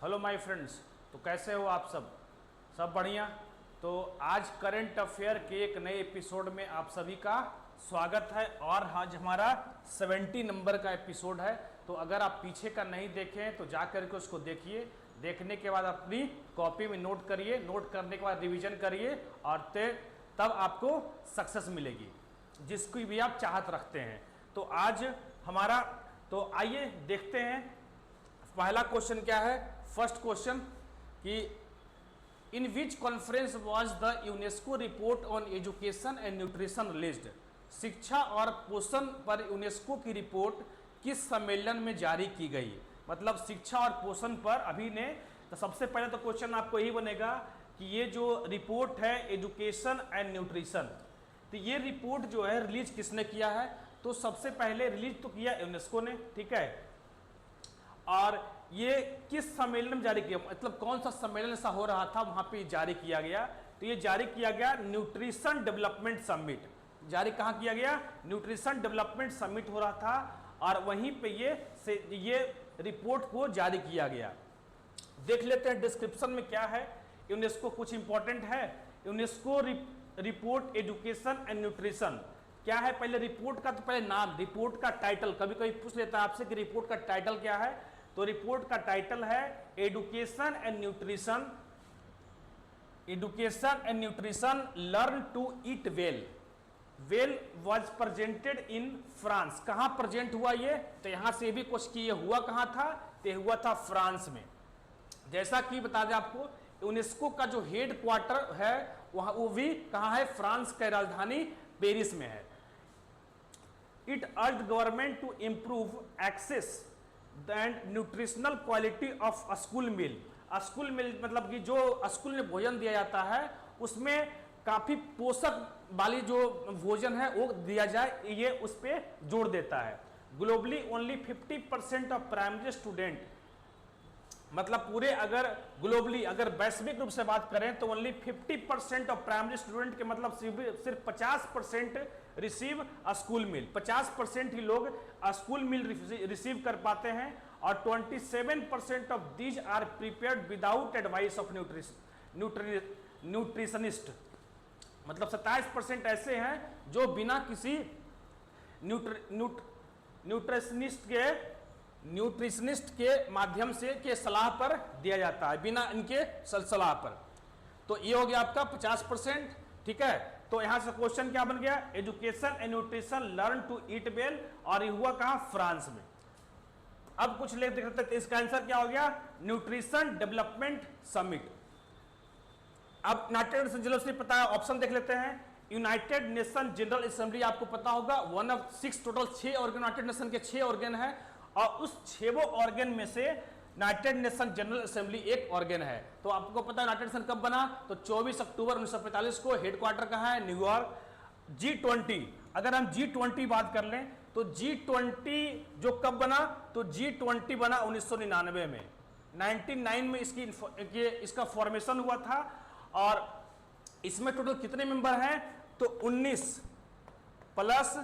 Hello my friends. तो कैसे हो आप सब बढ़िया। तो आज करंट अफेयर के एक नए एपिसोड में आप सभी का स्वागत है और आज हमारा 70 नंबर का एपिसोड है। तो अगर आप पीछे का नहीं देखें तो जा करके उसको देखिए, देखने के बाद अपनी कॉपी में नोट करिए, नोट करने के बाद रिवीजन करिए और तब आपको सक्सेस मिलेगी जिसकी भी आप चाहत रखते हैं। तो आज हमारा, तो आइए देखते हैं पहला क्वेश्चन क्या है। फर्स्ट क्वेश्चन कि in which conference was the UNESCO report on education and nutrition released. शिक्षा और पोषण पर यूनेस्को की रिपोर्ट किस सम्मेलन में जारी की गई। मतलब शिक्षा और पोषण पर अभी ने, तो सबसे पहले तो क्वेश्चन आपको यही बनेगा कि ये जो रिपोर्ट है एजुकेशन एंड न्यूट्रिशन, तो ये रिपोर्ट जो है रिलीज किसने किया है। तो सबसे पहले रिलीज तो किया यूनेस्को ने, ठीक है। और ये किस सम्मेलन में जारी किया, मतलब कौन सा सम्मेलन ऐसा हो रहा था वहां पे जारी किया गया। तो ये जारी किया गया न्यूट्रिशन डेवलपमेंट समिट। जारी कहां किया गया, न्यूट्रिशन डेवलपमेंट समिट हो रहा था और वहीं पे ये रिपोर्ट को जारी किया गया। देख लेते हैं डिस्क्रिप्शन में क्या है। यूनेस्को कुछ इंपॉर्टेंट है। UNESCO report education and nutrition क्या है। पहले रिपोर्ट का, तो पहले नाम, रिपोर्ट का टाइटल कभी कभी पूछ लेता है आपसे कि रिपोर्ट का टाइटल क्या है। तो रिपोर्ट का टाइटल है education and nutrition, education and nutrition learn to eat well. Well was presented in France. कहां प्रेजेंट हुआ ये, तो यहां से भी कुछ कि ये हुआ कहां था, तो हुआ था फ्रांस में। जैसा कि बता दें आपको, यूनेस्को का जो हेड क्वार्टर है वहां, वो भी कहां है, फ्रांस की राजधानी पेरिस में है। It urged government to improve access and nutritional quality of school meal. School meal मतलब कि जो स्कूल में भोजन दिया जाता है उसमें काफी पोषक वाली जो भोजन है वो दिया जाए, ये उस पर जोर देता है। Globally only 50% of primary student, मतलब पूरे अगर ग्लोबली अगर वैश्विक रूप से बात करें तो ओनली 50% ऑफ प्राइमरी स्टूडेंट के मतलब सिर्फ 50% रिसीव स्कूल मील। 50% ही लोग स्कूल मील रिसीव कर पाते हैं और 27% of these are prepared without advice of nutritionist. मतलब 27% ऐसे हैं जो बिना किसी न्यूट्रिशनिस्ट के माध्यम से के सलाह पर दिया जाता है, बिना इनके सलाह पर। तो ये हो गया आपका 50%, ठीक है। तो यहां से क्वेश्चन क्या बन गया, education and nutrition learn to eat well, और ये हुआ कहां, फ्रांस में। अब कुछ लेख देख सकते, इसका आंसर क्या हो गया, न्यूट्रिशन डेवलपमेंट समिट। अब यूनाइटेड नेशन जनरल असेंबली पता है, ऑप्शन देख लेते हैं। यूनाइटेड नेशन जनरल असेंबली आपको पता होगा, 1 of 6, total 6 organ, United nation के 6 ऑर्गन है और उस 6 ऑर्गन में से यूनाइटेड नेशन जनरल असेंबली एक ऑर्गन है। तो आपको पता है यूनाइटेड नेशन कब बना, तो 24 अक्टूबर 1945 को। हेडक्वार्टर कहां है, न्यूयॉर्क। G20, अगर हम G20 बात कर लें तो G20 जो कब बना, तो G20 बना 1999 में। 99 में इसका फॉर्मेशन हुआ था और इसमें टोटल कितने मेंबर हैं, तो 19 प्लस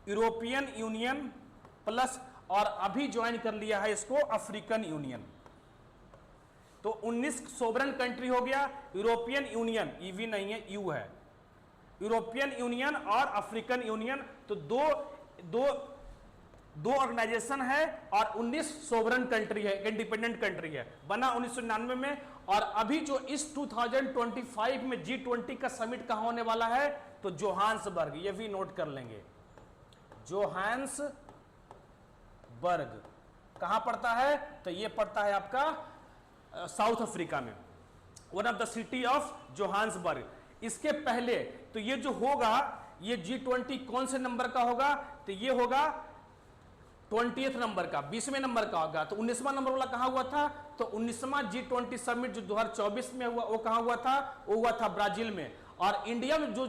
यूरोपियन यूनियन प्लस, और अभी ज्वाइन कर लिया है इसको अफ्रीकन यूनियन। तो 19 सोवरेन कंट्री हो गया। यूरोपियन यूनियन, ईवी नहीं है, यू है, यूरोपियन यूनियन और अफ्रीकन यूनियन। तो दो ऑर्गेनाइजेशन है और 19 सोवरेन कंट्री है, इंडिपेंडेंट कंट्री है। बना 1999 में। और अभी जो इस 2025 में G20 का समिट कहां होने वाला है, तो जोहान्सबर्ग, ये भी नोट कर लेंगे। जोहान्सबर्ग कहां पड़ता है, तो ये पड़ता है आपका साउथ अफ्रीका में, one of the city of Johannesburg. इसके पहले तो ये जो होगा, ये G20 कौन से नंबर का होगा, तो ये होगा 20th नंबर का, 20वें नंबर का होगा। तो 19वां नंबर वाला कहां हुआ था, तो 19वां G20 समिट जो 2024 में हुआ, वो कहां हुआ था, वो हुआ था ब्राजील में। और इंडिया में जो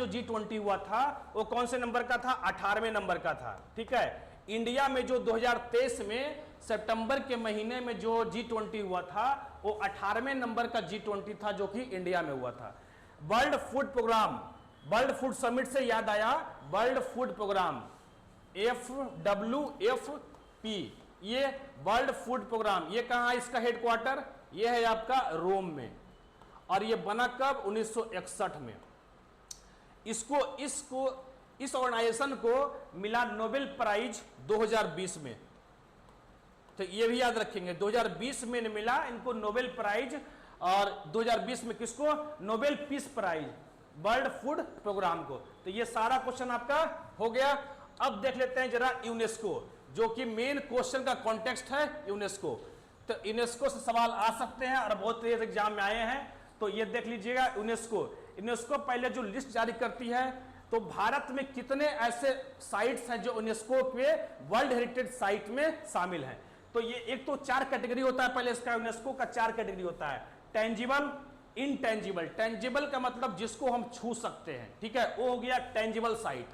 G20 हुआ था वो कौन से नंबर का था, 18वें नंबर का था, ठीक है। इंडिया में जो 2023 में सितंबर के महीने में जो G20 हुआ था वो 18वें नंबर का G20 था जो कि इंडिया में हुआ था। World food programme, world food summit से याद आया, वर्ल्ड फूड प्रोग्राम FWFP ये वर्ल्ड फूड प्रोग्राम, ये कहाँ है इसका हेडक्वार्टर, ये है आपका रोम में, और ये बना कब 1961 में। इस ऑर्गेनाइजेशन को मिला नोबेल प्राइज 2020 में, तो ये भी याद रखेंगे 2020 में मिला इनको नोबेल प्राइज, और 2020 में किसको, Nobel peace prize world food programme को। तो ये सारा क्वेश्चन आपका हो गया। अब देख लेते हैं जरा यूनेस्को, जो कि मेन क्वेश्चन का कॉन्टेक्स्ट है यूनेस्को। तो यूनेस्को से सवाल आ सकते हैं और बहुत तेज एग्जाम में आए हैं, तो ये देख लीजिएगा। यूनेस्को पहले जो लिस्ट जारी करती है, तो भारत में कितने ऐसे साइट्स हैं जो यूनेस्को के वर्ल्ड हेरिटेज साइट में शामिल हैं। तो ये एक तो 4 कैटेगरी होता है, पहले इसका यूनेस्को का 4 कैटेगरी होता है, टेंजिबल, इनटेंजिबल। टेंजिबल का मतलब जिसको हम छू सकते हैं, ठीक है, वो हो गया टेंजिबल साइट।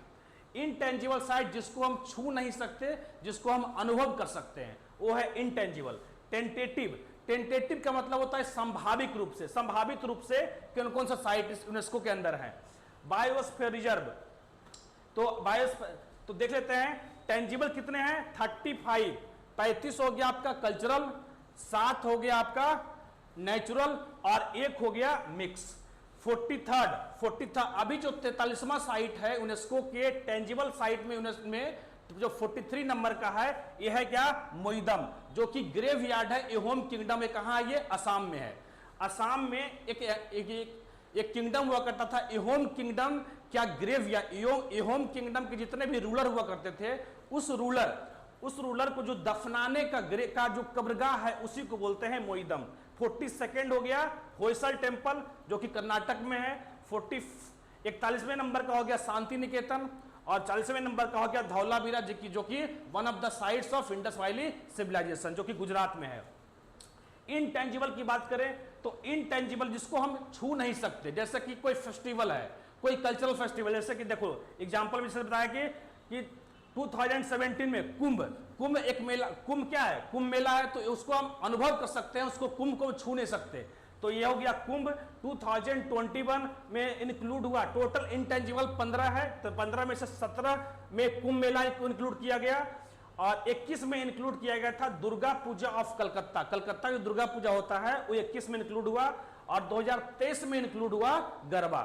इनटेंजिबल साइट जिसको हम छू नहीं सकते, जिसको हम अनुभव कर सकते हैं, वो है इनटेंजिबल। टेंटेटिव का मतलब होता है संभावित रूप से, संभावित रूप से कौन कौन सा साइट यूनेस्को के अंदर है। बायोस्फीयर रिजर्व, तो देख लेते हैं टेंजिबल कितने हैं, 35, 35 हो गया आपका कल्चरल, 7 हो गया आपका नेचुरल, और 1 हो गया मिक्स। 43 अभी जो 43वां साइट है यूनेस्को के टेंजिबल साइट में जो 43 नंबर का है, यह है क्या, मोइदम, जो कि ग्रेव यार्ड है एहोम किंगडम में। कहा ये, असम में है। असम में एक किंगडम हुआ करता था एहोम किंगडम, क्या ग्रेव यार्ड, एहोम किंगडम के जितने भी रूलर हुआ करते थे, उस रूलर को जो दफनाने का जो कब्रगाह है, उसी को बोलते हैं मोइदम। 42 हो गया होयसल टेम्पल, जो कि कर्नाटक में है। 41वें नंबर का हो गया शांति निकेतन, और 40वें नंबर का हो गया धौलावीरा, जो कि one of the sites of Indus valley civilisation, जो कि गुजरात में है। इनटेंजिबल की बात करें तो इनटेंजिबल जिसको हम छू नहीं सकते, जैसे कि कोई फेस्टिवल है, कोई कल्चरल फेस्टिवल, जैसे कि देखो एग्जांपल में बताया कि 2017 में कुंभ एक मेला, कुंभ क्या है, कुंभ मेला है, तो उसको हम अनुभव कर सकते हैं, उसको कुंभ को छू नहीं सकते। तो ये हो गया कुंभ। 2021 में इंक्लूड हुआ, टोटल इंटेंजिबल 15 है, तो 15 में से 17 में कुंभ मेला इंक्लूड किया गया, और 21 में इंक्लूड किया गया था दुर्गा पूजा ऑफ कलकत्ता। कलकत्ता जो दुर्गा पूजा होता है वो 21 में इंक्लूड हुआ, और 2023 में इंक्लूड हुआ गरबा।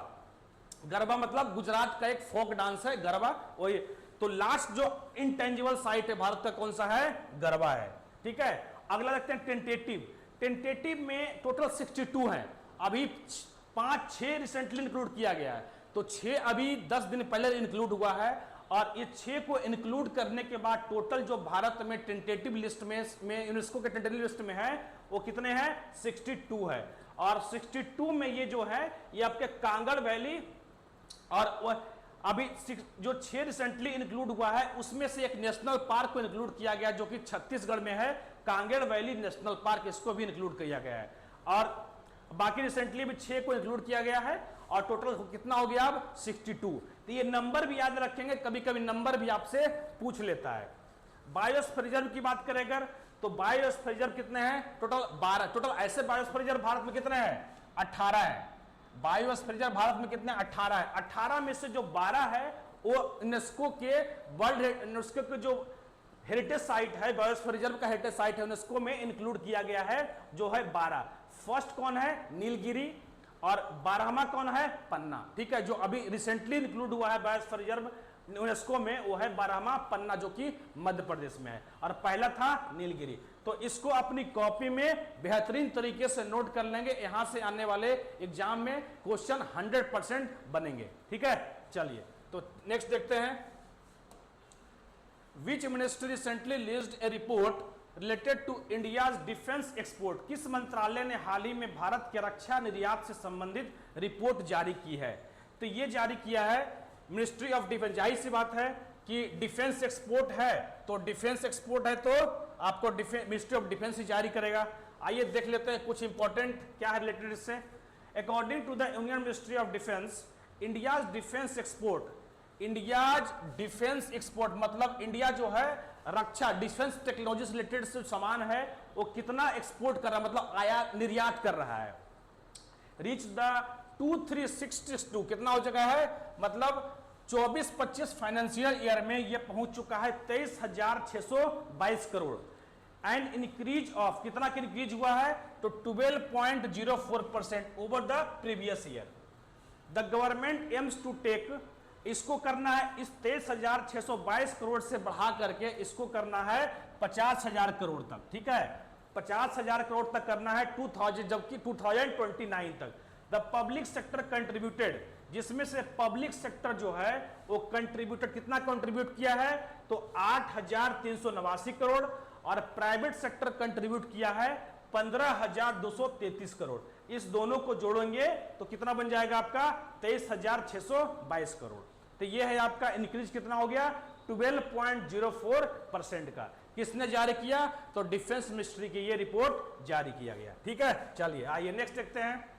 गरबा मतलब गुजरात का एक फोक डांस है गरबा, वही। तो लास्ट जो इनटेंजिबल साइट है भारत का कौन सा है, गरबा है, ठीक है। अगला देखते हैं टेंटेटिव में टोटल 62 है, अभी 5-6 रिसेंटली इंक्लूड किया गया है, तो 6 अभी 10 दिन पहले इंक्लूड हुआ है, और ये 6 को इंक्लूड करने के बाद टोटल जो भारत में टेंटेटिव लिस्ट में यूनेस्को के टेंटेटिव लिस्ट में है, वो कितने हैं, 62 है। और 62 में ये जो है, ये आपके कांगड़ वैली, और अभी जो 6 रिसेंटली इंक्लूड हुआ है, उसमें से एक नेशनल पार्क को इंक्लूड किया गया, जो कि छत्तीसगढ़ में है, कांगेर वैली नेशनल पार्क, इसको भी इंक्लूड किया गया है। और बाकी रिसेंटली भी 6 को इंक्लूड किया गया है, और टोटल कितना हो गया अब, 62। तो ये नंबर भी याद रखेंगे, कभी कभी नंबर भी आपसे पूछ लेता है। बायोस्फीयर रिजर्व की बात करें अगर, तो बायोस्फीयर रिजर्व कितने हैं, टोटल 12। टोटल ऐसे बायोस्फीयर रिजर्व भारत में कितने हैं, 18 है। बायोस्फीयर रिजर्व भारत में कितने, 18 है। 18 में से जो 12 है वो यूनेस्को के यूनेस्को के जो हेरिटेज साइट है, बायोस्फीयर रिजर्व का हेरिटेज साइट है, यूनेस्को में इंक्लूड किया गया है, जो है 12। फर्स्ट कौन है, नीलगिरी, और 12वां कौन है, पन्ना, ठीक है। जो अभी रिसेंटली इंक्लूड हुआ है बायोस्फीयर रिजर्व यूनेस्को में, वो है 12वां पन्ना, जो कि मध्य प्रदेश में है, और पहला था नीलगिरी। तो इसको अपनी कॉपी में बेहतरीन तरीके से नोट कर लेंगे, यहां से आने वाले एग्जाम में क्वेश्चन 100% बनेंगे, ठीक है। चलिए तो नेक्स्ट देखते हैं। Which ministry recently released a report related to India's defence export. किस मंत्रालय ने हाल ही में भारत के रक्षा निर्यात से संबंधित रिपोर्ट जारी की है। तो ये जारी किया है मिनिस्ट्री ऑफ डिफेंस। जाहिर सी बात है कि डिफेंस एक्सपोर्ट है, तो डिफेंस एक्सपोर्ट है तो आपको मिनिस्ट्री ऑफ डिफेंस ही जारी करेगा। आइए देख लेते हैं कुछ इंपॉर्टेंट क्या है रिलेटेड इससे। According to the union ministry of defence, India's defence export, India's defence export मतलब इंडिया जो है रक्षा डिफेंस टेक्नोलॉजी से रिलेटेड से सामान है वो कितना एक्सपोर्ट कर रहा है, मतलब आयात निर्यात कर रहा है। रीच द 2362, कितना हो चुका है, मतलब 24-25 फाइनेंशियल ईयर में ये पहुंच चुका है 23,622 करोड़। एंड इंक्रीज ऑफ, कितना इंक्रीज हुआ है, तो 12.04% over the previous year. The government aims to take, इसको करना है इस 23,622 करोड़ से बढ़ा करके इसको करना है 50,000 करोड़ तक, ठीक है, 50,000 करोड़ तक करना है 2000, जबकि 2029 तक। द पब्लिक सेक्टर कंट्रीब्यूटेड, जिसमें से पब्लिक सेक्टर जो है वो कंट्रीब्यूटेड, कितना कंट्रीब्यूट किया है, तो 8,389 करोड़, और प्राइवेट सेक्टर कंट्रीब्यूट किया है 15,233 करोड़। इस दोनों को जोड़ेंगे तो कितना बन जाएगा आपका, 23,622 करोड़। तो ये है आपका इंक्रीज कितना हो गया, 12.04% का। किसने जारी किया, तो डिफेंस मिनिस्ट्री की ये रिपोर्ट जारी किया गया, ठीक है। चलिए आइए नेक्स्ट देखते हैं।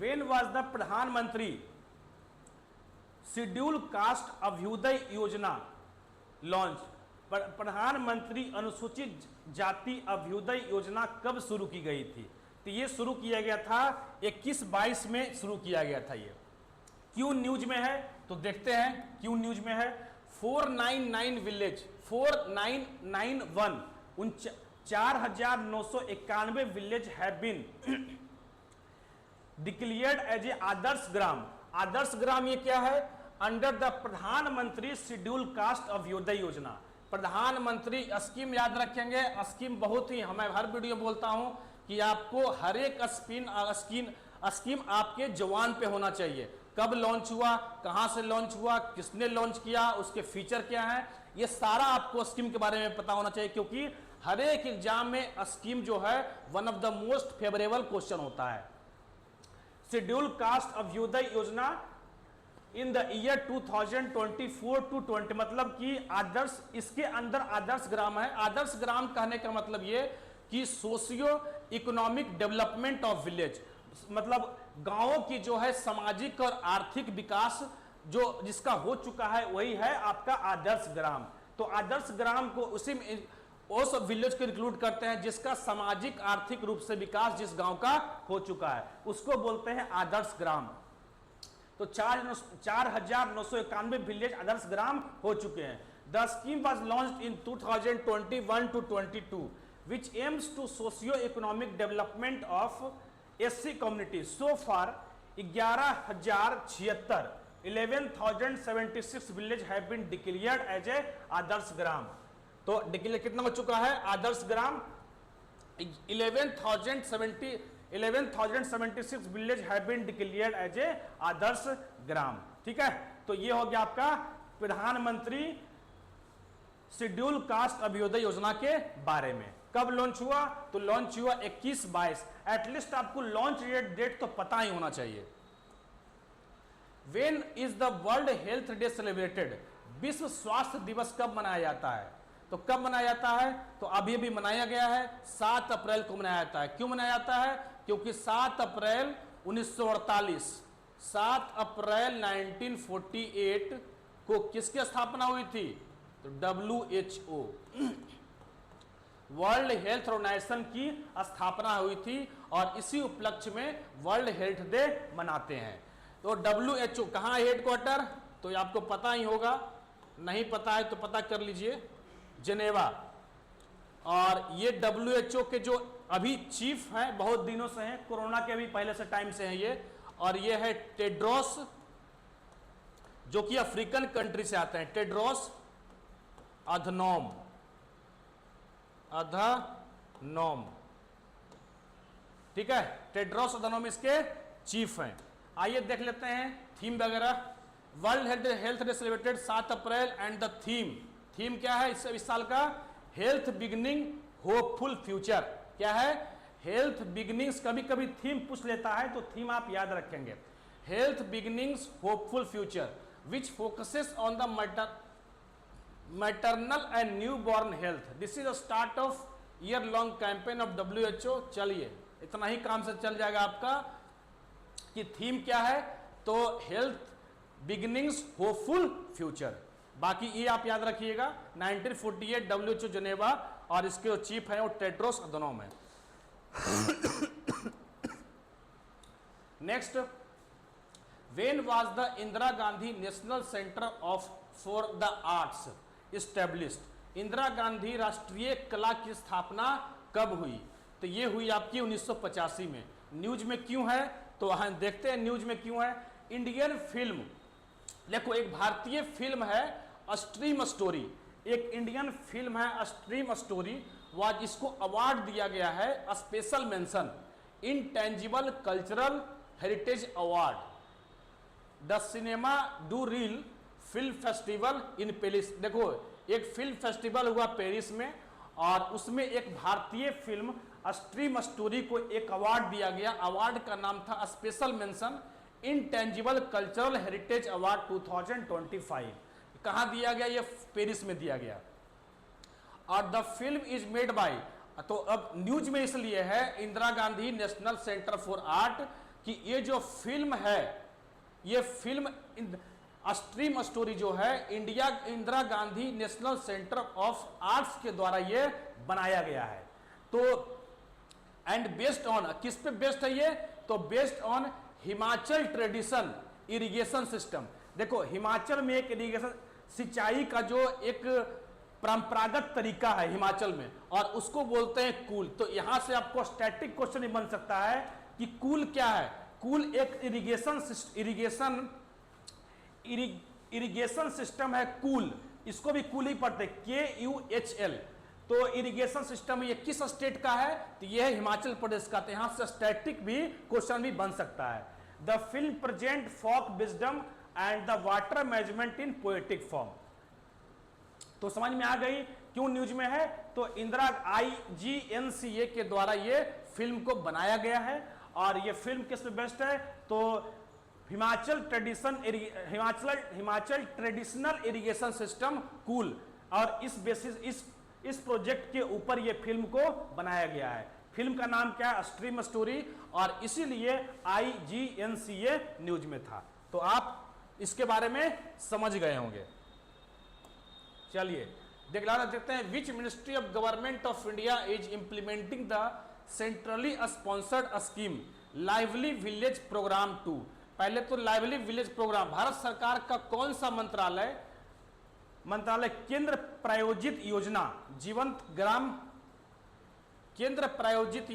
When was the प्रधानमंत्री शेड्यूल कास्ट अभ्युदय योजना लॉन्च, प्रधानमंत्री अनुसूचित जाति अभ्युदय योजना कब शुरू की गई थी, तो ये शुरू किया गया था 21-22 में शुरू किया गया था। ये क्यों न्यूज में है, तो देखते हैं क्यों न्यूज में है। 499 village, 4991 4,991 village have been declared as a Adarsh Gram. Adarsh Gram ये क्या है, under the Pradhan Mantri schedule caste Abhyuday Yojana. Pradhan Mantri scheme याद रखेंगे, स्कीम बहुत ही, हमें हर वीडियो बोलता हूं कि आपको हर एक स्कीम आपके जवान पे होना चाहिए। कब लॉन्च हुआ, कहां से लॉन्च हुआ, किसने लॉन्च किया, उसके फीचर क्या है, ये सारा आपको स्कीम के बारे में पता होना चाहिए, क्योंकि हर एक एग्जाम में स्कीम जो है one of the most favourable question होता है। शेड्यूल कास्ट अभ्युदय योजना इन द ईयर 2024 to 20, मतलब कि आदर्श, इसके अंदर आदर्श ग्राम है। आदर्श ग्राम कहने का मतलब ये कि socio economic development of village, मतलब गांवों की जो है सामाजिक और आर्थिक विकास जो जिसका हो चुका है वही है आपका आदर्श ग्राम। तो आदर्श ग्राम को उसी में उस विलेज को इंक्लूड करते हैं जिसका सामाजिक आर्थिक रूप से विकास जिस गांव का हो चुका है, उसको बोलते हैं आदर्श ग्राम। तो 4,991 विलेज आदर्श ग्राम हो चुके हैं। The scheme was launched in 2021 to 22 which aims to socio-economic development of SC community. So far 11,076 11,076 village have been declared as a Adarsh Gram. तो डिक्लेयर कितना हो चुका है Adarsh Gram, 11,076 village have been declared as a Adarsh Gram, ठीक है। तो ये हो गया आपका प्रधानमंत्री शेड्यूल कास्ट अभ्युदय योजना के बारे में। कब लॉन्च हुआ, तो लॉन्च हुआ 21-22। एटलीस्ट आपको लॉन्च डेट तो पता ही होना चाहिए। When is the World Health Day celebrated? विश्व स्वास्थ्य दिवस कब मनाया जाता है, तो कब मनाया जाता है, तो अभी अभी मनाया गया है, 7 अप्रैल को मनाया जाता है। क्यों मनाया जाता है, क्योंकि 7 अप्रैल 1948, 7 अप्रैल 1948 को किसकी स्थापना हुई थी, तो WHO वर्ल्ड हेल्थ ऑर्गेनाइजेशन की स्थापना हुई थी, और इसी उपलक्ष्य में वर्ल्ड हेल्थ डे मनाते हैं। तो WHO कहाँ हेडक्वार्टर, तो ये आपको पता ही होगा, नहीं पता है तो पता कर लीजिए, जेनेवा। और ये WHO के जो अभी चीफ हैं, बहुत दिनों से हैं, कोरोना के भी पहले से टाइम से हैं ये, और ये है टेड्रोस, जो कि अफ्रीकन कंट्री से आते हैं, टेड्रोस अधनोम, ठीक है, टेड्रोस अधनोम इसके चीफ हैं। आइए देख लेते हैं थीम वगैरह। World health day celebrated 7 April and the theme क्या है इस साल का, हेल्थ बिगनिंग होपफुल फ्यूचर। क्या है, हेल्थ बिगनिंग्स। कभी कभी थीम पूछ लेता है तो थीम आप याद रखेंगे, health beginnings hopeful future which focuses on the maternal and newborn health. This is the start of year long campaign of WHO. चलिए इतना ही काम से चल जाएगा आपका कि थीम क्या है, तो हेल्थ बिगिनिंग्स होपफुल फ्यूचर। बाकी ये आप याद रखिएगा, 1948 WHO जेनेवा, और इसके जो चीफ है वो टेड्रोस अधनोम है। Next when was the Indira Gandhi national centre of for the arts established? Indira Gandhi राष्ट्रीय कला की स्थापना कब हुई? तो ये हुई आपकी 1985 में। न्यूज में क्यों है? तो हम देखते हैं न्यूज में क्यों है। इंडियन फिल्म, देखो एक भारतीय फिल्म है स्ट्रीम स्टोरी, एक इंडियन फिल्म है स्ट्रीम स्टोरी, वाज इसको अवार्ड दिया गया है special mention intangible cultural heritage award the cinema do reel film festival in Paris. देखो एक फिल्म फेस्टिवल हुआ पेरिस में और उसमें एक भारतीय फिल्म स्ट्रीम स्टोरी को एक अवार्ड दिया गया। अवार्ड का नाम था special mention intangible cultural heritage award 2025। कहाँ दिया गया? ये पेरिस में दिया गया। और the film is made by, तो अब न्यूज में इसलिए है Indira Gandhi national centre for art कि ये जो फिल्म है, ये फिल्म स्ट्रीम स्टोरी जो है Indira Gandhi national centre of arts के द्वारा ये बनाया गया है। तो एंड बेस्ड ऑन, किस पे बेस्ड है ये? तो based on Himachal tradition irrigation system. देखो हिमाचल में एक इरिगेशन सिंचाई का जो एक परंपरागत तरीका है हिमाचल में, और उसको बोलते हैं कूल। तो यहां से आपको स्टैटिक क्वेश्चन बन सकता है कि कूल क्या है? कूल एक इरिगेशन सिस्टम है कूल, इसको भी कूल ही पढ़ते KUHL। तो इरिगेशन सिस्टम ये किस स्टेट का है? तो ये है हिमाचल प्रदेश का। तो यहां से स्टैटिक भी क्वेश्चन भी बन सकता है। The film present folk wisdom and the water management in poetic form. तो समझ में आ गई क्यों न्यूज में है? तो इंदिरा IGNCA के द्वारा ये फिल्म को बनाया गया है। और ये फिल्म किस पे बेस्ड है? तो Himachal traditional irrigation system cool, और इस बेसिस इस प्रोजेक्ट के ऊपर ये फिल्म को बनाया गया है। फिल्म का नाम क्या है? स्ट्रीम स्टोरी, और इसीलिए IGNCA न्यूज में था। तो आप इसके बारे में समझ गए होंगे। चलिए देखते हैं which ministry of government of India is implementing the centrally sponsored scheme lively village programme 2। पहले तो लाइवली विलेज प्रोग्राम भारत सरकार का कौन सा मंत्रालय केंद्र प्रायोजित योजना जीवंत ग्राम, केंद्र प्रायोजित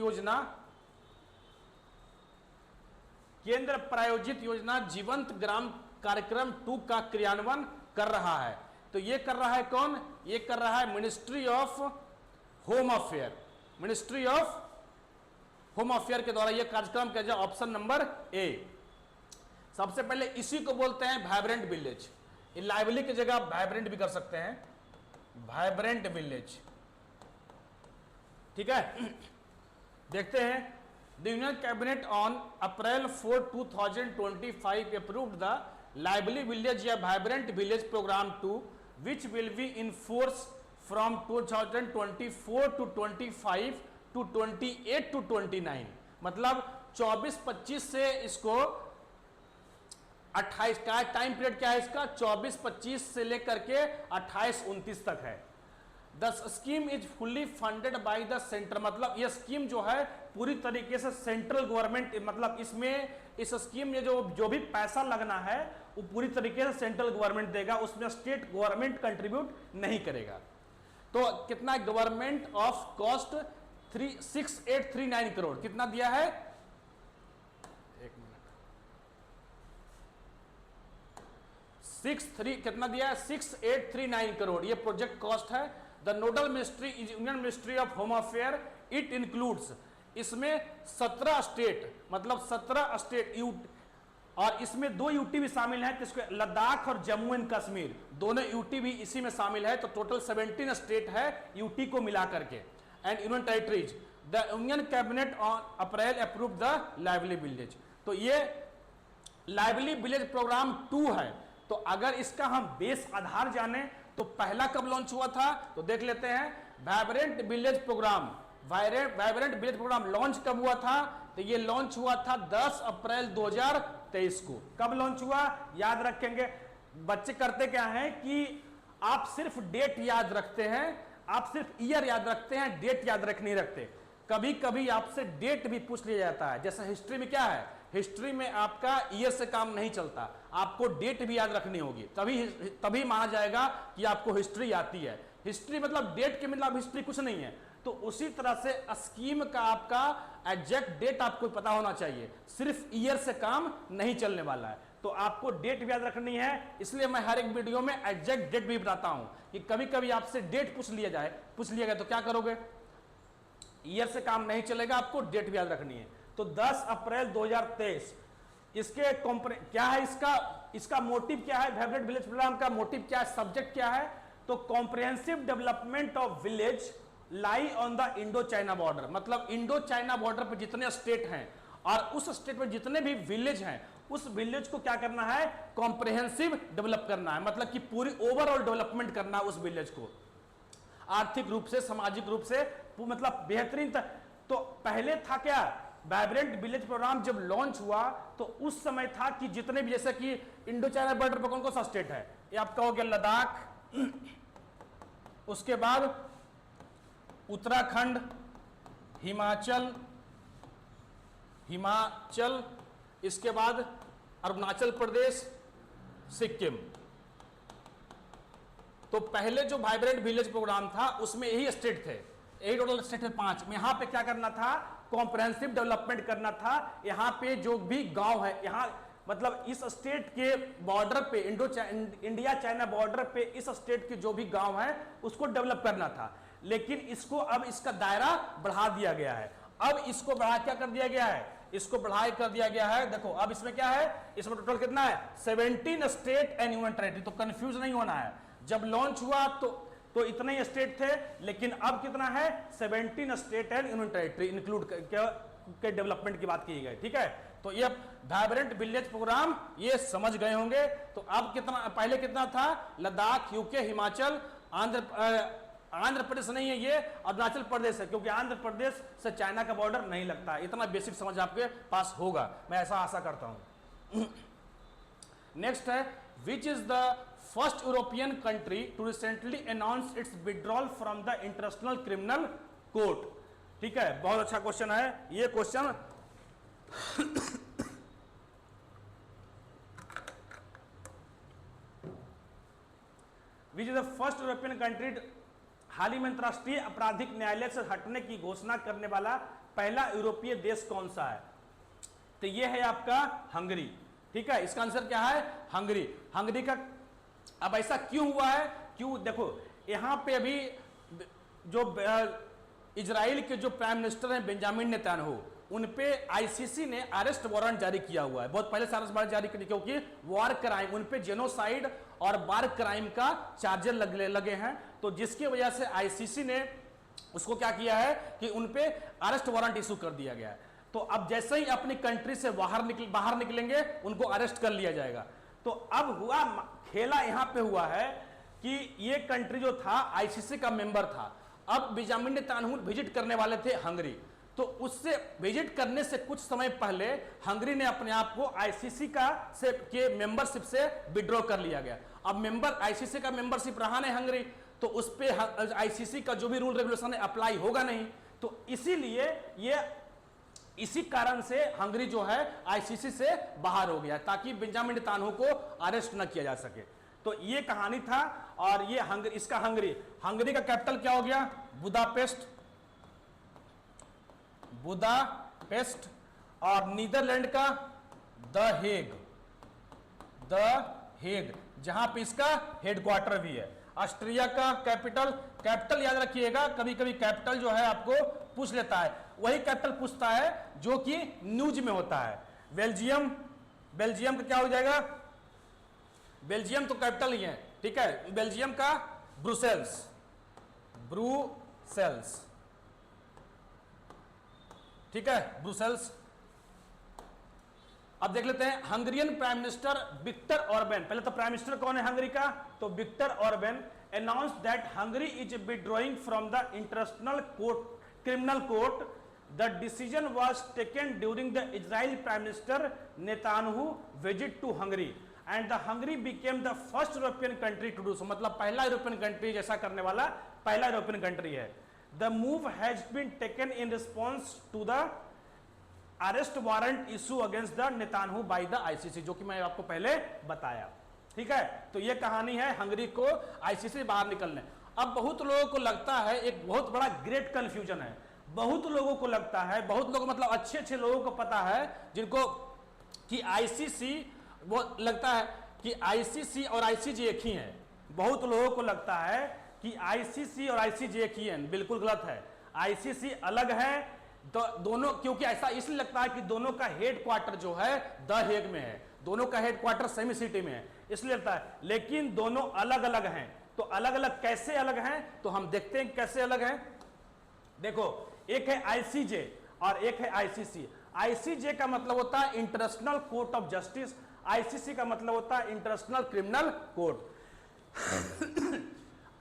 योजना जीवंत ग्राम कार्यक्रम 2 का क्रियान्वयन कर रहा है। तो ये कर रहा है कौन? ये कर रहा है ministry of home affair. Ministry of home affair के द्वारा ये कार्यक्रम किया जाए। Option number A. सबसे पहले इसी को बोलते हैं वाइब्रेंट विलेज। लाइवली की जगह आप वाइब्रेंट भी कर सकते हैं, वाइब्रेंट विलेज। ठीक है, देखते हैं। The union cabinet on April 4, 2025 approved the lively village या vibrant village programme 2 which will be in force from 2024 to 25 to 28 to 29। मतलब 24-25 से इसको 28 का टाइम पीरियड क्या है इसका? 24-25 से लेकर के 28-29 तक है। The scheme is fully funded by the centre. मतलब ये स्कीम जो है पूरी तरीके से सेंट्रल गवर्नमेंट, मतलब इसमें इस स्कीम में जो भी पैसा लगना है वो पूरी तरीके से सेंट्रल गवर्नमेंट देगा, उसमें स्टेट गवर्नमेंट कंट्रीब्यूट नहीं करेगा। तो कितना गवर्नमेंट ऑफ कॉस्ट 6839 करोड़ कितना दिया है? एक मिनट, 63 कितना दिया है? 6839 करोड़ ये प्रोजेक्ट कॉस्ट है। The nodal ministry is union ministry of home affair. It includes, इसमें 17 स्टेट, मतलब 17 स्टेट और इसमें 2 यूटी भी शामिल हैं, किसको? लद्दाख और जम्मू एंड कश्मीर, दोनों यूटी भी इसी में शामिल है। तो टोटल 17 स्टेट है यूटी को मिला करके। And union territories. The union cabinet on April approve the lively village. तो ये लाइवली विलेज प्रोग्राम 2 है। तो अगर इसका हम बेस आधार जाने तो पहला कब लॉन्च हुआ था? तो देख लेते हैं। Vibrant village programme, vibrant village programme launch कब हुआ था? तो ये लॉन्च हुआ था 10 अप्रैल 2023 को। कब लॉन्च हुआ? याद रखेंगे। बच्चे करते क्या हैं कि आप सिर्फ डेट याद रखते हैं, आप सिर्फ ईयर याद रखते हैं, डेट याद नहीं रखते। कभी कभी आपसे डेट भी पूछ लिया जाता है। जैसे हिस्ट्री में क्या है हिस्ट्री में आपका ईयर से काम नहीं चलता, आपको डेट भी याद रखनी होगी, तभी माना जाएगा कि आपको हिस्ट्री आती है। हिस्ट्री मतलब डेट के मतलब हिस्ट्री कुछ नहीं है। तो उसी तरह से स्कीम का आपका एग्जैक्ट डेट आपको पता होना चाहिए, सिर्फ ईयर से काम नहीं चलने वाला है। तो आपको डेट भी याद रखनी है, इसलिए मैं हर एक वीडियो में एग्जैक्ट डेट भी बताता हूं कि कभी कभी आपसे डेट पूछ लिया गया तो क्या करोगे, ईयर से काम नहीं चलेगा, आपको डेट भी याद रखनी है। तो 10 अप्रैल 2023 इसके क्या है, इसका मोटिव क्या है, वाइब्रेंट विलेज प्रोग्राम का मोटिव क्या है, सब्जेक्ट क्या है, तो comprehensive development of village lie on the Indo China border, मतलब इंडो चाइना बॉर्डर पर जितने स्टेट हैं और उस स्टेट में जितने भी विलेज हैं, उस विलेज को क्या करना है, कॉम्प्रिहेंसिव डेवलप करना है, मतलब कि पूरी ओवरऑल डेवलपमेंट करना है उस विलेज को, आर्थिक रूप से, सामाजिक रूप से, मतलब बेहतरीन। तो पहले था क्या, वाइब्रेंट विलेज प्रोग्राम जब लॉन्च हुआ तो उस समय था कि जितने भी, जैसे कि इंडो चाइना बॉर्डर पर कौन सा स्टेट है, ये आपका हो गया लद्दाख, उसके बाद उत्तराखंड, हिमाचल, इसके बाद अरुणाचल प्रदेश, सिक्किम। तो पहले जो वाइब्रेंट विलेज प्रोग्राम था उसमें यही स्टेट थे, यही टोटल स्टेट थे 5। यहां पे क्या करना था, कॉम्प्रिहेंसिव डेवलपमेंट करना था। यहां पे जो भी गांव है, यहां मतलब इस स्टेट के बॉर्डर पे, इंडिया चाइना बॉर्डर पे इस स्टेट के जो भी गांव है उसको डेवलप करना था। लेकिन इसको अब इसका दायरा बढ़ा दिया गया है। अब इसको बढ़ा क्या कर दिया गया है, इसको बढ़ाई कर दिया गया है। देखो अब इसमें क्या है, इसमें टोटल कितना है, 17 स्टेट एंड यूनियन टेरिटरी। तो कंफ्यूज नहीं होना है, जब लॉन्च हुआ तो इतने ही स्टेट थे, लेकिन अब कितना है, 17 state and union territory include के डेवलपमेंट की बात की गई। ठीक है, तो ये वाइब्रेंट विलेज प्रोग्राम ये समझ गए होंगे। तो अब कितना, पहले कितना था, लद्दाख, यूके, हिमाचल, आंध्र प्रदेश नहीं है ये, अरुणाचल प्रदेश है, क्योंकि आंध्र प्रदेश से चाइना का बॉर्डर नहीं लगता। इतना बेसिक समझ आपके पास होगा, मैं ऐसा आशा करता हूं। नेक्स्ट है, which is the first European country to recently announce its withdrawal from the International Criminal Court. ठीक है, बहुत अच्छा क्वेश्चन है ये question. Which is the first European country, हाल ही में अंतरराष्ट्रीय आपराधिक न्यायालय से हटने की घोषणा करने वाला पहला यूरोपीय देश कौन सा है, तो यह है आपका हंगरी। ठीक है, इसका आंसर क्या है, हंगरी। हंगरी का अब ऐसा क्यों हुआ है, क्यों, देखो यहां पे अभी जो इजराइल के जो प्राइम मिनिस्टर हैं बेंजामिन नेतन्याहू, उन पे आईसीसी ने अरेस्ट वारंट जारी किया हुआ है, बहुत पहले से अरेस्ट वारंट जारी किया, क्योंकि वॉर क्राइम, उन पे जेनोसाइड और वार क्राइम का चार्जर लगे हैं। तो जिसकी वजह से आईसीसी ने उसको क्या किया है कि उन पे अरेस्ट वारंट इशू कर दिया गया है। तो अब जैसे ही अपनी कंट्री से बाहर निकलेंगे उनको अरेस्ट कर लिया जाएगा। तो अब हुआ, खेला यहां पे हुआ है कि ये कंट्री जो था आईसीसी का मेंबर था, अब बेंजामिन नेतन्याहू विजिट करने वाले थे हंगरी, तो उससे विजिट करने से कुछ समय पहले हंगरी ने अपने आप को आईसीसी के मेंबरशिप से विड्रॉ कर लिया गया। अब आईसीसी का मेंबरशिप रहा नहीं हंगरी, तो उस पे आईसीसी का जो भी रूल रेगुलेशन है अप्लाई होगा नहीं। तो इसीलिए इसी कारण से हंगरी जो है आईसीसी से बाहर हो गया, ताकि बेंजामिन नेतन्याहू को अरेस्ट न किया जा सके। तो ये कहानी था। और ये हंगरी का कैपिटल क्या हो गया, बुदापेस्ट, और नीदरलैंड का द हेग, जहां पे इसका हेडक्वार्टर भी है। ऑस्ट्रिया का कैपिटल याद रखिएगा, कभी कभी कैपिटल जो है आपको पूछ लेता है, वही कैपिटल पूछता है जो कि न्यूज में होता है। बेल्जियम का क्या हो जाएगा, बेल्जियम तो कैपिटल ही है। ठीक है, बेल्जियम का ब्रुसेल्स। ठीक है, ब्रुसेल्स। अब देख लेते हैं Hungarian prime minister Viktor Orban. पहले तो प्राइम मिनिस्टर कौन है हंगरी का, तो Viktor Orban announce that Hungary is withdrawing from the International Criminal Court. The decision was taken during the Israel prime minister Netanyahu visit to Hungary and the Hungary became the first European country to do so. मतलब पहला European country जैसा करने वाला पहला European country है। The move has been taken in response to the arrest warrant issue against the Netanyahu by the ICC, जो कि मैं आपको पहले बताया। ठीक है, तो ये कहानी है हंगरी को आईसीसी से बाहर निकलने। अब बहुत लोगों को लगता है, एक बहुत बड़ा ग्रेट कंफ्यूजन है, बहुत लोगों को लगता है, बहुत लोगों मतलब अच्छे अच्छे लोगों को पता है जिनको कि आईसीसी, वो लगता है कि आईसीसी और आईसीजे एक ही है। बहुत लोगों को लगता है कि आईसीसी और आईसीजे एक ही है, बिल्कुल गलत है। आईसीसी अलग है, तो दोनों, क्योंकि ऐसा इसलिए लगता है कि दोनों का हेड क्वार्टर जो है द हेग में है, दोनों का हेड क्वार्टर सेमी सिटी में है, इसलिए लगता है, लेकिन दोनों अलग अलग हैं। तो अलग अलग कैसे अलग हैं, तो हम देखते हैं कैसे अलग हैं। देखो, एक है आईसीजे और एक है आईसीसी। आईसीजे का मतलब होता है international court of justice, ICC का मतलब होता है इंटरनेशनल क्रिमिनल कोर्ट।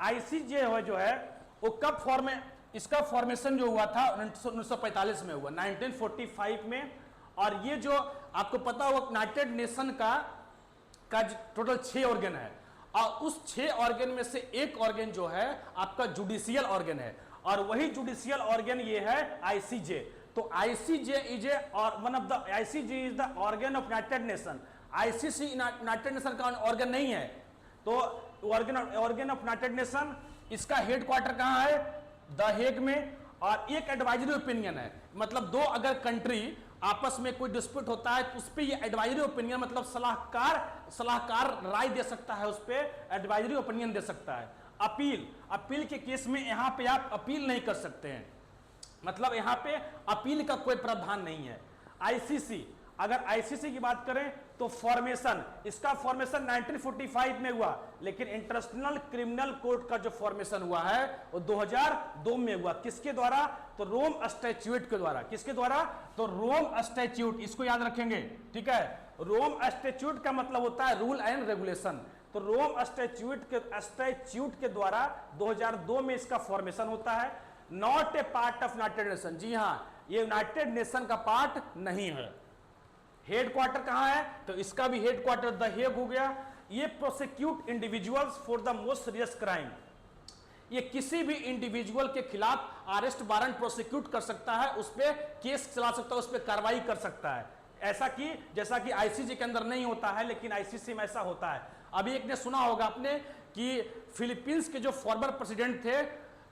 आईसीजे जो है वो कब फॉर्म में, इसका फॉर्मेशन जो हुआ था 1945 में हुआ, 1945 में। और ये जो आपको पता होगा यूनाइटेड नेशन का टोटल 6 ऑर्गन है, और उस 6 ऑर्गन में से एक ऑर्गन जो है आपका जुडिशियल ऑर्गन है, और वही जुडिशियल ऑर्गन ये है आईसीजे। तो आईसीजे इज ए और one of the, ICJ is the organ of United nation. ICC United nation का ऑर्गन नहीं है, तो ऑर्गन ऑफ यूनाइटेड नेशन, इसका हेड क्वार्टर कहां है, द हेग में। और एक एडवाइजरी ओपिनियन है, मतलब दो अगर कंट्री आपस में कोई डिस्प्यूट होता है तो उस पर ये एडवाइजरी ओपिनियन, मतलब सलाहकार राय दे सकता है, उस पर एडवाइजरी ओपिनियन दे सकता है। अपील के केस में यहां पे आप अपील नहीं कर सकते हैं, मतलब यहां पे अपील का कोई प्रावधान नहीं है। आईसीसी, अगर आईसीसी की बात करें तो फॉर्मेशन, इसका फॉर्मेशन 1945 में हुआ, लेकिन इंटरनेशनल क्रिमिनल कोर्ट का जो फॉर्मेशन हुआ है वो 2002 में हुआ। किसके द्वारा, तो रोम स्टैट्यूट के द्वारा। किसके द्वारा, तो रोम स्टैट्यूट, इसको याद रखेंगे, ठीक है। रोम स्टैट्यूट का मतलब होता है रूल एंड रेगुलेशन, तो रोम स्टैट्यूट के द्वारा 2002 में इसका फॉर्मेशन होता है। Not a part of United Nation, जी हां, ये यूनाइटेड नेशन का पार्ट नहीं है। हेड क्वार्टर कहां है, तो इसका भी हेड क्वार्टर द हेग हो गया। ये prosecute individuals for the most serious crime, ये किसी भी इंडिविजुअल के खिलाफ अरेस्ट वारंट प्रोसिक्यूट कर सकता है, उस पर केस चला सकता है, उस पर कार्रवाई कर सकता है। ऐसा कि जैसा कि आईसीजे के अंदर नहीं होता है, लेकिन आईसीसी में ऐसा होता है। अभी एक ने सुना होगा आपने कि फिलीपींस के जो फॉर्मर प्रेसिडेंट थे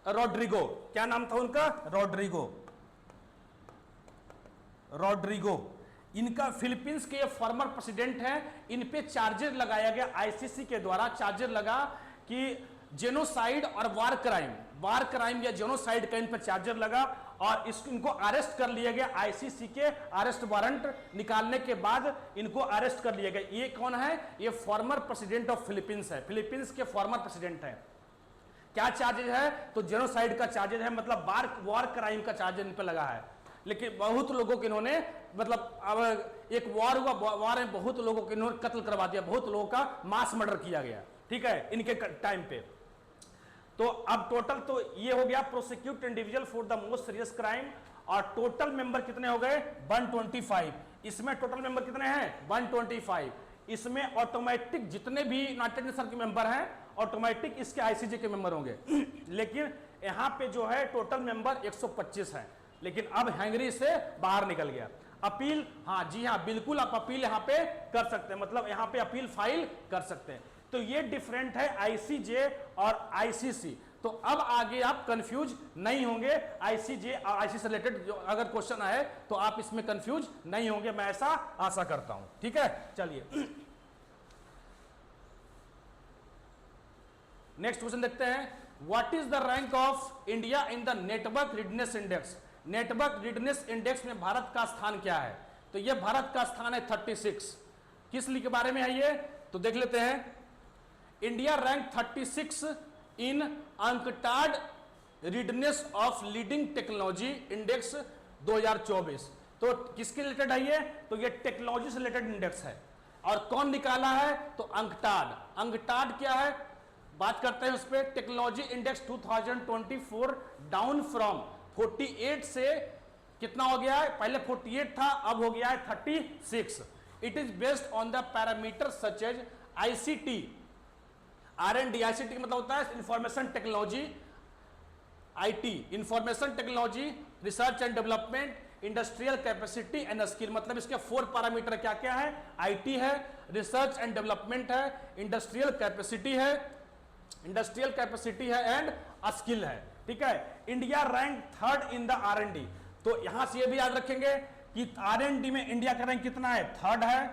रोड्रिगो, क्या नाम था उनका, रोड्रिगो, इनका क्रिप्स के फॉर्मर प्रेसिडेंट हैं, इन पे चार्जेस लगाया गया, आईसीसी के द्वारा चार्जेस लगा कि जेनोसाइड और वार क्राइम या जेनोसाइड का इन पर चार्जर लगा, और इनको अरेस्ट कर लिया गया। आईसीसी के अरेस्ट वारंट निकालने के बाद इनको अरेस्ट कर लिया गया। ये कौन है, ये फॉर्मर प्रेसिडेंट ऑफ फिलीपींस है, फिलीपींस के फॉर्मर प्रेसिडेंट है। क्या चार्जेज है, तो जेनोसाइड का चार्जेज है, मतलब वार क्राइम का चार्ज इन पर लगा है। लेकिन बहुत लोगों को इन्होंने, मतलब अब एक वार हुआ, वार में बहुत लोगों को इन्होंने कत्ल करवा दिया, बहुत लोगों का मास मर्डर किया गया, ठीक है, इनके टाइम पे। तो अब टोटल तो ये हो गया prosecute individual for the most serious crime, और टोटल मेंबर कितने हो गए 125। इसमें टोटल मेंबर कितने हैं 125। इसमें ऑटोमेटिक जितने भी यूनाइटेड नेशन के मेंबर हैं ऑटोमेटिक इसके आईसीजे के मेंबर होंगे। लेकिन यहां पे जो है टोटल मेंबर 125 है, लेकिन अब हंगरी से बाहर निकल गया। अपील, हाँ जी हाँ बिल्कुल, आप अपील यहां पे कर सकते हैं, मतलब यहां पे अपील फाइल कर सकते हैं। तो ये डिफरेंट है आईसीजे और आईसीसी। तो अब आगे आप कंफ्यूज नहीं होंगे, आईसीजे और आईसीसी से रिलेटेड जो अगर क्वेश्चन आए तो आप इसमें कंफ्यूज नहीं होंगे, मैं ऐसा आशा करता हूं, ठीक है। चलिए नेक्स्ट क्वेश्चन देखते हैं, what is the rank of India in the network readiness index. Network readiness index में भारत का स्थान क्या है, तो यह भारत का स्थान है 36। किस लिए के बारे में है ये, तो देख लेते हैं। India rank 36 in UNCTAD readiness of leading technology index 2024। तो किसके रिलेटेड है ये, तो ये टेक्नोलॉजी से रिलेटेड इंडेक्स है, और कौन निकाला है, तो अंकटाड। अंकटाड क्या है, बात करते हैं उस पर। टेक्नोलॉजी इंडेक्स 2024 डाउन फ्रॉम 48 से कितना हो गया है, पहले 48 था, अब हो गया है 36। It is based on the parameter such as ICT, R&D, ICT मतलब होता है information technology, IT information technology, research and development, industrial capacity and skill, मतलब इसके 4 पैरामीटर क्या क्या है, आईटी है, रिसर्च एंड डेवलपमेंट है, इंडस्ट्रियल कैपेसिटी है एंड स्किल है। ठीक है, India rank 3rd in the R&D, तो यहां से ये भी याद रखेंगे कि R&D में इंडिया का रैंक कितना है, 3rd है,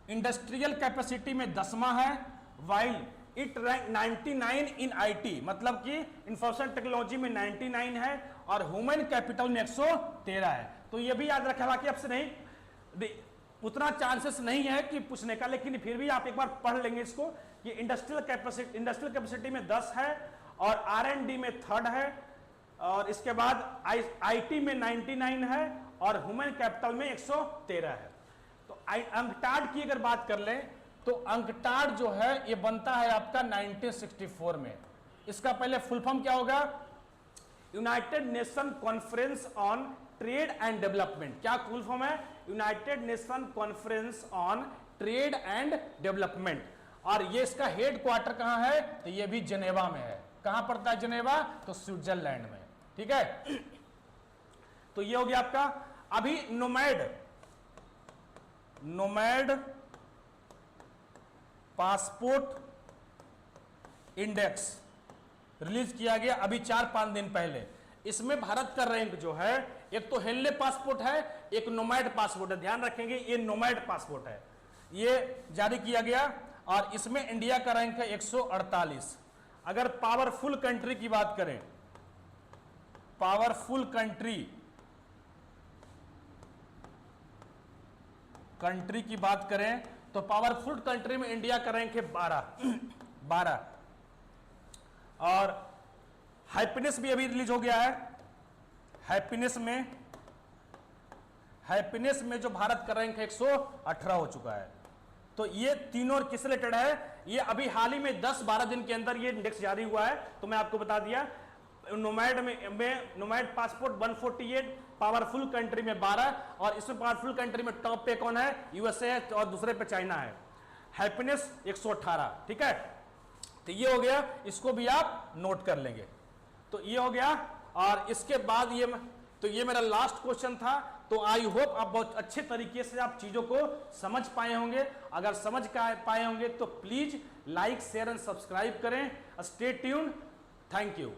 इंडस्ट्रियल कैपेसिटी में 10वां है, while it rank 99 in IT, मतलब कि इंफॉर्मेशन टेक्नोलॉजी में 99 है और ह्यूमन कैपिटल में 113 है। तो ये भी याद रखें, बाकी आपसे नहीं उतना चांसेस नहीं है कि पूछने का, लेकिन फिर भी आप एक बार पढ़ लेंगे इसको कि इंडस्ट्रियल कैपेसिटी में 10 है और R&D में 3rd है और इसके बाद IT में 99 है और ह्यूमन कैपिटल में 113 है। तो अंकटाड की अगर बात कर लें तो अंकटाड जो है ये बनता है आपका 1964 में। इसका पहले फुल फॉर्म क्या होगा, United nation conference on trade and development. क्या फुल फॉर्म है, United nation conference on trade and development. और ये इसका हेड क्वार्टर कहां है, तो ये भी जेनेवा में है। कहां पड़ता है जेनेवा, तो स्विट्जरलैंड में। ठीक है, तो ये हो गया आपका। अभी नोमैड पासपोर्ट इंडेक्स रिलीज किया गया अभी 4-5 दिन पहले। इसमें भारत का रैंक जो है, एक तो हेनले पासपोर्ट है, एक नोमैड पासपोर्ट है। ध्यान रखेंगे ये नोमैड पासपोर्ट है, ये जारी किया गया और इसमें इंडिया का रैंक है 148। अगर पावरफुल कंट्री की बात करें, पावरफुल कंट्री की बात करें तो पावरफुल कंट्री में इंडिया का रैंक है 12। और हैप्पीनेस भी अभी रिलीज हो गया है। हैप्पीनेस में जो भारत का रैंक है 118 हो चुका है। तो ये तीनों किससे रिलेटेड है, ये अभी हाल ही में 10-12 दिन के अंदर ये इंडेक्स जारी हुआ है। तो मैं आपको बता दिया, नोमैड में नोमैड पासपोर्ट 148, पावरफुल कंट्री में 12 और इसमें पावरफुल कंट्री में टॉप पे कौन है, यूएसए है और दूसरे पे चाइना है। हैप्पीनेस 118। ठीक है, तो ये हो गया, इसको भी आप नोट कर लेंगे। तो ये हो गया और इसके बाद ये मेरा लास्ट क्वेश्चन था। तो आई होप आप बहुत अच्छे तरीके से आप चीजों को समझ पाए होंगे। अगर समझ पाए होंगे तो please like share and subscribe करें। Stay tuned, thank you.